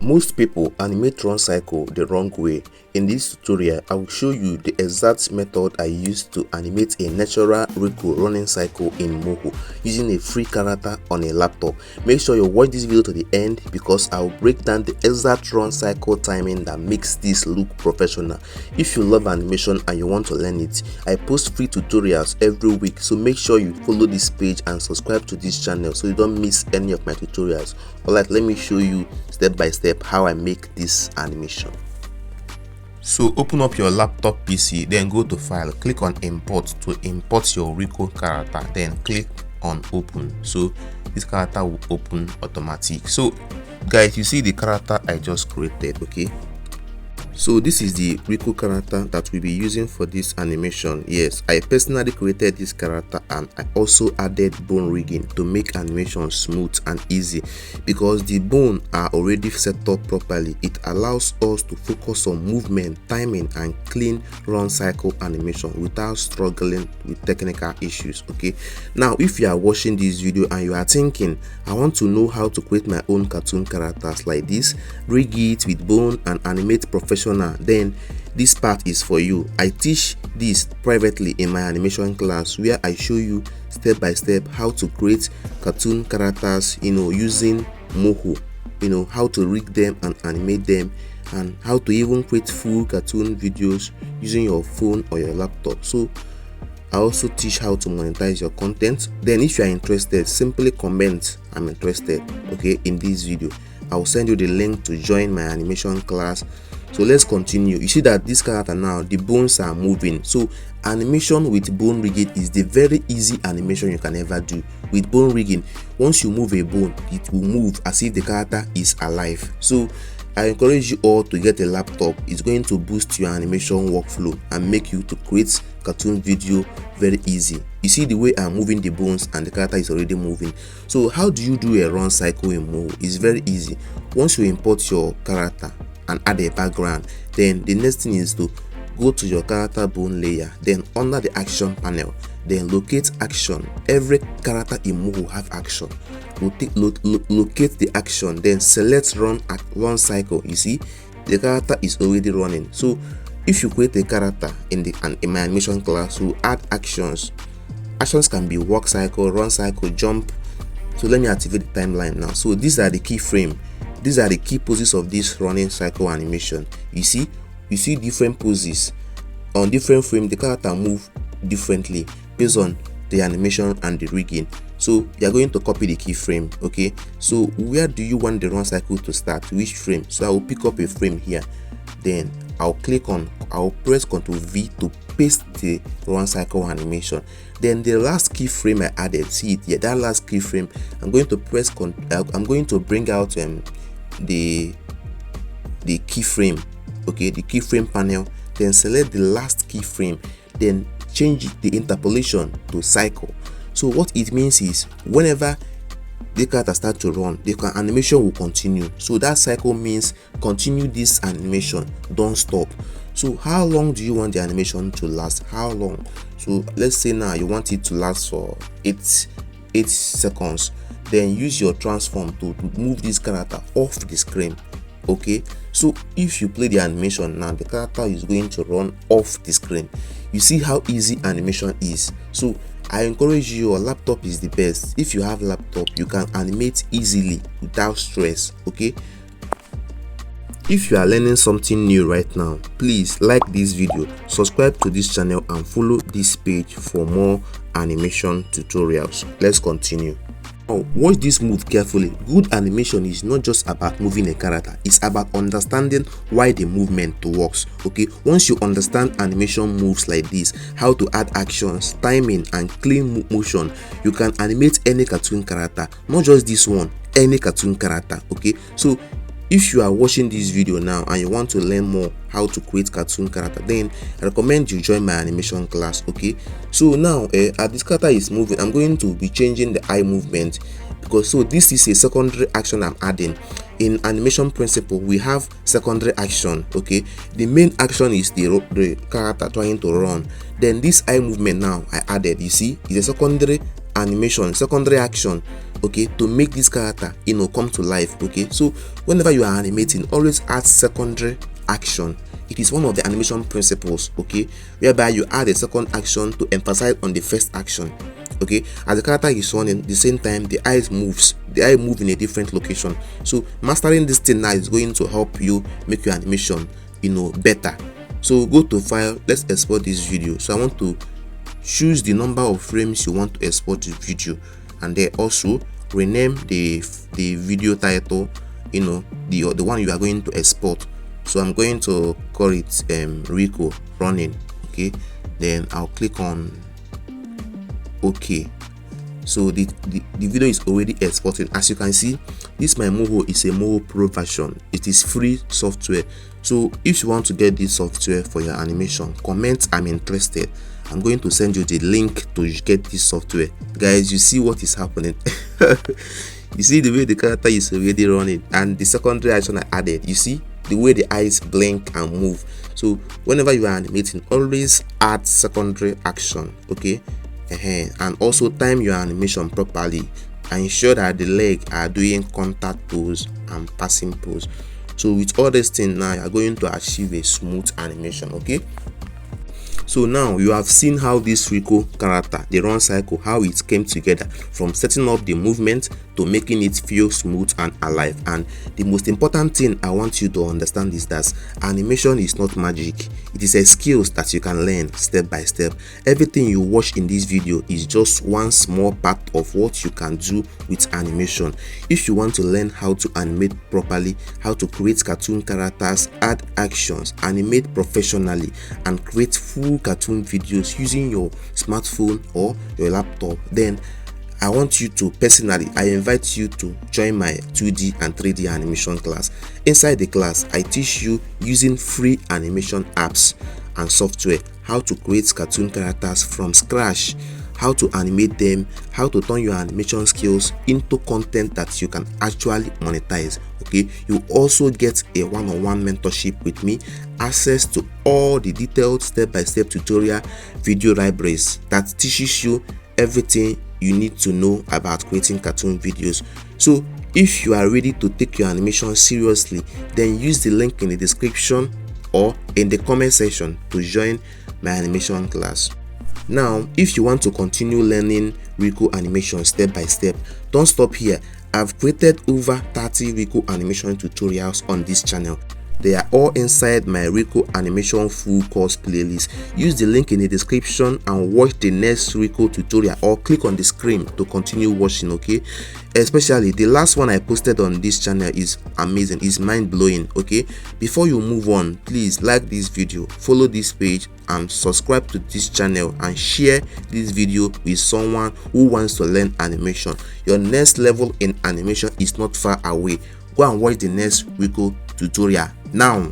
Most people animate run cycle the wrong way. In this tutorial, I will show you the exact method I used to animate a natural Rico running cycle in Moho using a free character on a laptop. Make sure you watch this video to the end because I will break down the exact run cycle timing that makes this look professional. If you love animation and you want to learn it, I post free tutorials every week, so make sure you follow this page and subscribe to this channel so you don't miss any of my tutorials. Alright, let me show you step by step how I make this animation. So open up your laptop PC, then go to file, click on import to import your Rico character, then click on open. So this character will open automatic. So guys, you see the character I just created, okay? So this is the Rico character that we'll be using for this animation. Yes, I personally created this character and I also added bone rigging to make animation smooth and easy. Because the bone are already set up properly, it allows us to focus on movement, timing and clean run cycle animation without struggling with technical issues. Okay, now if you are watching this video and you are thinking, I want to know how to create my own cartoon characters like this, rig it with bone and animate professional, then this part is for you. I teach this privately in my animation class where I show you step by step how to create cartoon characters, using Moho, how to rig them and animate them, and how to even create full cartoon videos using your phone or your laptop. So I also teach how to monetize your content. Then if you are interested, simply comment I'm interested, okay, in this video. I will send you the link to join my animation class. So let's continue. You see that this character now, the bones are moving. So animation with bone rigging is the very easy animation you can ever do. With bone rigging, once you move a bone, it will move as if the character is alive. So I encourage you all to get a laptop. It's going to boost your animation workflow and make you to create cartoon video very easy. You see the way I'm moving the bones and the character is already moving. So how do you do a run cycle in Moho? It's very easy. Once you import your character and add a background, then the next thing is to go to your character bone layer, then under the action panel, then locate action. Every character in Moho have action. Locate the action, then select run cycle. You see the character is already running. So if you create a character in my animation class, you add actions. Actions can be walk cycle, run cycle, jump. So let me activate the timeline now. So these are the keyframe. These are the key poses of this running cycle animation. You see different poses on different frame. The character move differently based on the animation and the rigging. So you are going to copy the keyframe. Okay, so where do you want the run cycle to start? Which frame? So I will pick up a frame here, then I'll press Ctrl V to paste the run cycle animation. Then the last keyframe I added, see it here, that last keyframe, I'm going to bring out the keyframe, okay, the keyframe panel, then select the last keyframe, then change the interpolation to cycle. So what it means is whenever the character starts to run, the animation will continue. So that cycle means continue this animation, don't stop. So how long do you want the animation to last? How long? So let's say now you want it to last for 8 seconds. Then use your transform to move this character off the screen. Okay, so if you play the animation now, the character is going to run off the screen. You see how easy animation is. So I encourage you, your laptop is the best. If you have laptop, you can animate easily without stress. Okay, if you are learning something new right now, please like this video, subscribe to this channel and follow this page for more animation tutorials. Let's continue. Now watch this move carefully. Good animation is not just about moving a character, it's about understanding why the movement works. Okay, once you understand animation moves like this, how to add actions, timing and clean motion, you can animate any cartoon character, not just this one, any cartoon character. Okay, so if you are watching this video now and you want to learn more how to create cartoon character, then I recommend you join my animation class. Okay, so now as this character is moving, I'm going to be changing the eye movement because so this is a secondary action I'm adding. In animation principle, we have secondary action. Okay, the main action is the character trying to run. Then this eye movement now I added, you see, is a secondary animation, secondary action, okay, to make this character, you know, come to life. Okay, so whenever you are animating, always add secondary action. It is one of the animation principles, okay, whereby you add a second action to emphasize on the first action. Okay, as the character is running, the same time the eye move in a different location. So mastering this thing now is going to help you make your animation, you know, better. So go to file, let's export this video. So I want to choose the number of frames you want to export the video, and then also rename the video title, you know, the one you are going to export. So I'm going to call it Rico running. Okay, then I'll click on OK. So the video is already exported. As you can see, this my Moho is a Moho Pro version. It is free software. So if you want to get this software for your animation, comment I'm interested. I'm going to send you the link to get this software. Guys, you see what is happening? You see the way the character is already running, and the secondary action I added, you see the way the eyes blink and move. So whenever you are animating, always add secondary action. Okay, and also time your animation properly and ensure that the leg are doing contact pose and passing pose. So with all these things now, you are going to achieve a smooth animation. Okay, so now you have seen how this Rico character, the run cycle, how it came together from setting up the movement to making it feel smooth and alive. And the most important thing I want you to understand is that animation is not magic. It is a skill that you can learn step by step. Everything you watch in this video is just one small part of what you can do with animation. If you want to learn how to animate properly, how to create cartoon characters, add actions, animate professionally, and create full cartoon videos using your smartphone or your laptop, then I want you to personally, I invite you to join my 2D and 3D animation class. Inside the class, I teach you using free animation apps and software how to create cartoon characters from scratch, how to animate them, how to turn your animation skills into content that you can actually monetize. Okay, you also get a one-on-one mentorship with me, access to all the detailed step-by-step tutorial video libraries that teaches you everything you need to know about creating cartoon videos. So if you are ready to take your animation seriously, then use the link in the description or in the comment section to join my animation class. Now, if you want to continue learning Rico animation step by step, don't stop here. I've created over 30 Rico animation tutorials on this channel. They are all inside my Rico animation full course playlist. Use the link in the description and watch the next Rico tutorial, or click on the screen to continue watching. Okay, especially the last one I posted on this channel is amazing, is mind-blowing. Okay, before you move on, please like this video, follow this page, and subscribe to this channel, and share this video with someone who wants to learn animation. Your next level in animation is not far away. Go and watch the next Rico tutorial now.